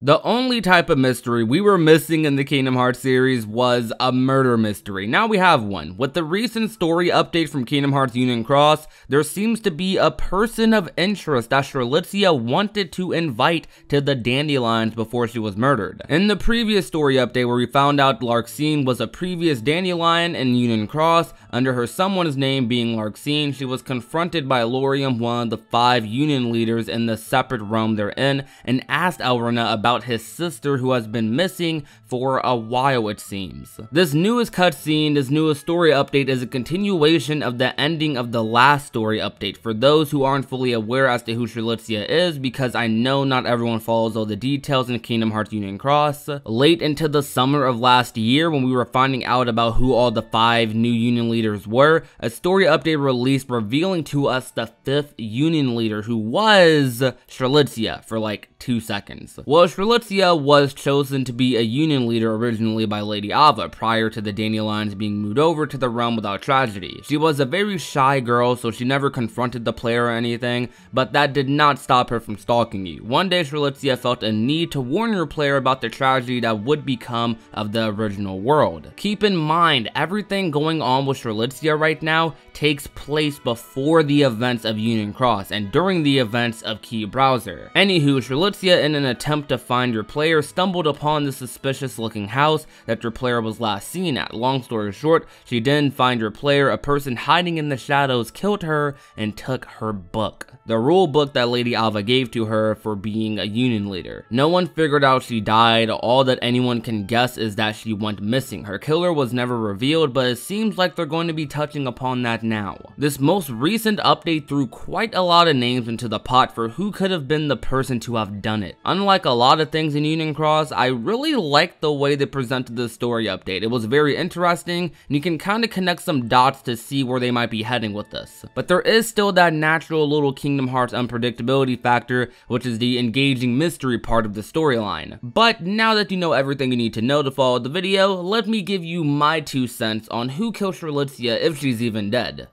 The only type of mystery we were missing in the Kingdom Hearts series was a murder mystery. Now we have one. With the recent story update from Kingdom Hearts Union Cross, there seems to be a person of interest that Strelitzia wanted to invite to the Dandelions before she was murdered. In the previous story update where we found out Larxene was a previous Dandelion in Union Cross, under her someone's name being Larxene, she was confronted by Lauriam, one of the 5 Union leaders in the separate realm they're in, and asked Elrina about his sister who has been missing for a while, it seems. This newest cutscene, this newest story update is a continuation of the ending of the last story update. For those who aren't fully aware as to who Strelitzia is, because I know not everyone follows all the details in Kingdom Hearts Union Cross, late into the summer of last year when we were finding out about who all the 5 new Union leaders were, a story update released revealing to us the 5th Union leader, who was Strelitzia for like 2 seconds. Well, Strelitzia was chosen to be a Union leader originally by Lady Ava prior to the Dandelions being moved over to the realm without tragedy. She was a very shy girl, so she never confronted the player or anything, but that did not stop her from stalking you. One day Strelitzia felt a need to warn your player about the tragedy that would become of the original world. Keep in mind, everything going on with Strelitzia right now takes place before the events of Union Cross and during the events of Key Browser. Anywho, Strelitzia, in an attempt to find your player, stumbled upon the suspicious looking house that your player was last seen at. Long story short, she didn't find your player, a person hiding in the shadows killed her and took her book. The rule book that Lady Ava gave to her for being a Union leader. No one figured out she died. All that anyone can guess is that she went missing. Her killer was never revealed, but it seems like they're going to be touching upon that now. This most recent update threw quite a lot of names into the pot for who could have been the person to have done it. Unlike a lot of things in Union Cross, I really liked the way they presented this story update. It was very interesting, and you can kind of connect some dots to see where they might be heading with this. But there is still that natural little Kingdom Hearts unpredictability factor, which is the engaging mystery part of the storyline. But now that you know everything you need to know to follow the video, let me give you my 2 cents on who killed Strelitzia if she's even dead.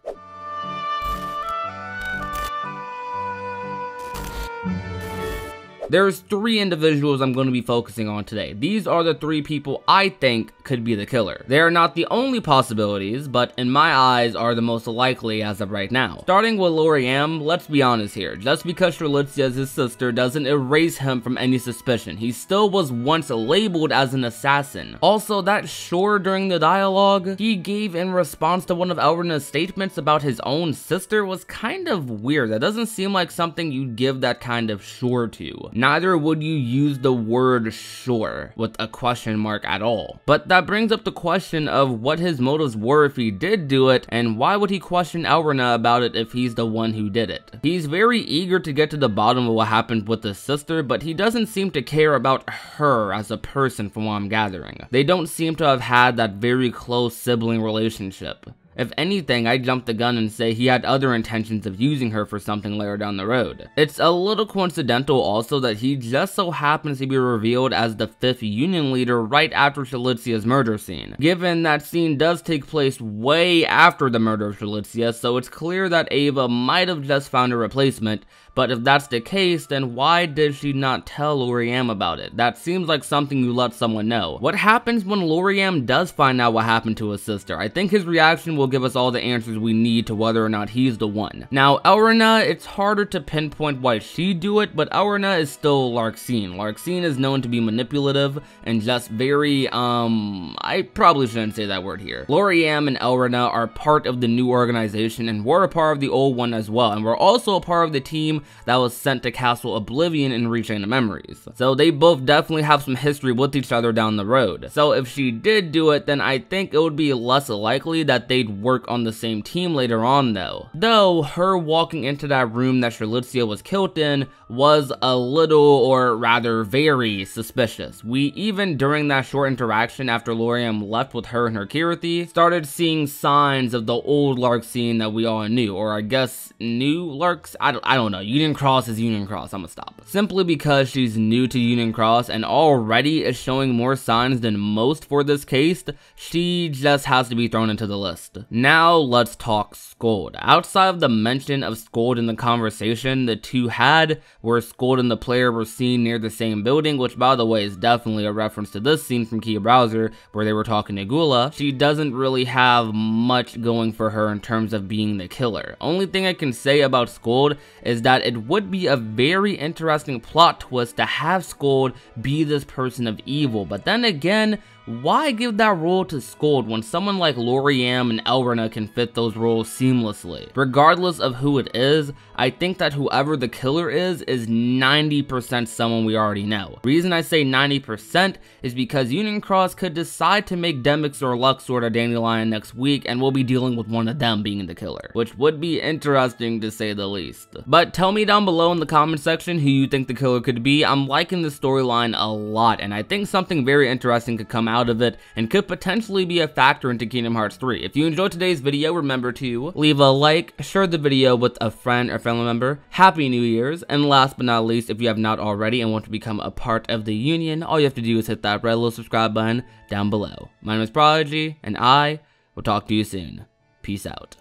There's 3 individuals I'm going to be focusing on today. These are the 3 people I think could be the killer. They are not the only possibilities, but in my eyes are the most likely as of right now. Starting with Lauriam, let's be honest here. Just because Strelitzia is his sister doesn't erase him from any suspicion. He still was once labeled as an assassin. Also, that sure during the dialogue he gave in response to one of Elrina's statements about his own sister was kind of weird. That doesn't seem like something you'd give that kind of sure to. Neither would you use the word sure with a question mark at all. But that brings up the question of what his motives were if he did do it, and why would he question Elrina about it if he's the one who did it. He's very eager to get to the bottom of what happened with his sister, but he doesn't seem to care about her as a person from what I'm gathering. They don't seem to have had that very close sibling relationship. If anything, I'd jump the gun and say he had other intentions of using her for something later down the road. It's a little coincidental also that he just so happens to be revealed as the 5th Union leader right after Strelitzia's murder scene. Given that scene does take place way after the murder of Strelitzia, so it's clear that Ava might have just found a replacement. But if that's the case, then why did she not tell Lauriam about it? That seems like something you let someone know. What happens when Lauriam does find out what happened to his sister? I think his reaction will give us all the answers we need to whether or not he's the one. Now, Elrina, it's harder to pinpoint why she'd do it, but Elrina is still Larxene. Larxene is known to be manipulative and just very, I probably shouldn't say that word here. Lauriam and Elrina are part of the new organization and were a part of the old one as well, and were also a part of the team that was sent to Castle Oblivion in Rechain the Memories. So they both definitely have some history with each other down the road. So if she did do it, then I think it would be less likely that they'd work on the same team later on though. Though her walking into that room that Strelitzia was killed in was a little, or rather very, suspicious. We even during that short interaction after Lauriam left with her and her Kirathi, started seeing signs of the old Larxene that we all knew, or I guess new Larx? I don't know. Union Cross is Union Cross, I'ma stop. Simply because she's new to Union Cross and already is showing more signs than most for this case, she just has to be thrown into the list. Now let's talk Skuld. Outside of the mention of Skuld in the conversation the two had, where Scold and the player were seen near the same building, which by the way is definitely a reference to this scene from Key Browser where they were talking to Gula. She doesn't really have much going for her in terms of being the killer. Only thing I can say about Scold is that it would be a very interesting plot twist to have Scold be this person of evil, but then again, why give that role to Scold when someone like Lauriam and Elrena can fit those roles seamlessly? Regardless of who it is, I think that whoever the killer is 90% someone we already know. The reason I say 90% is because Union Cross could decide to make Demyx or Luxord a Dandelion next week, and we'll be dealing with one of them being the killer, which would be interesting to say the least. But tell me down below in the comment section who you think the killer could be. I'm liking the storyline a lot, and I think something very interesting could come out of it and could potentially be a factor into Kingdom Hearts 3. If you enjoyed today's video, remember to leave a like, share the video with a friend or family member, Happy New Year's, and last but not least, if you have not already and want to become a part of the Union, all you have to do is hit that red little subscribe button down below. My name is Prodigy, and I will talk to you soon. Peace out.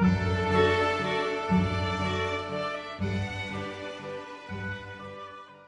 Mm-hmm.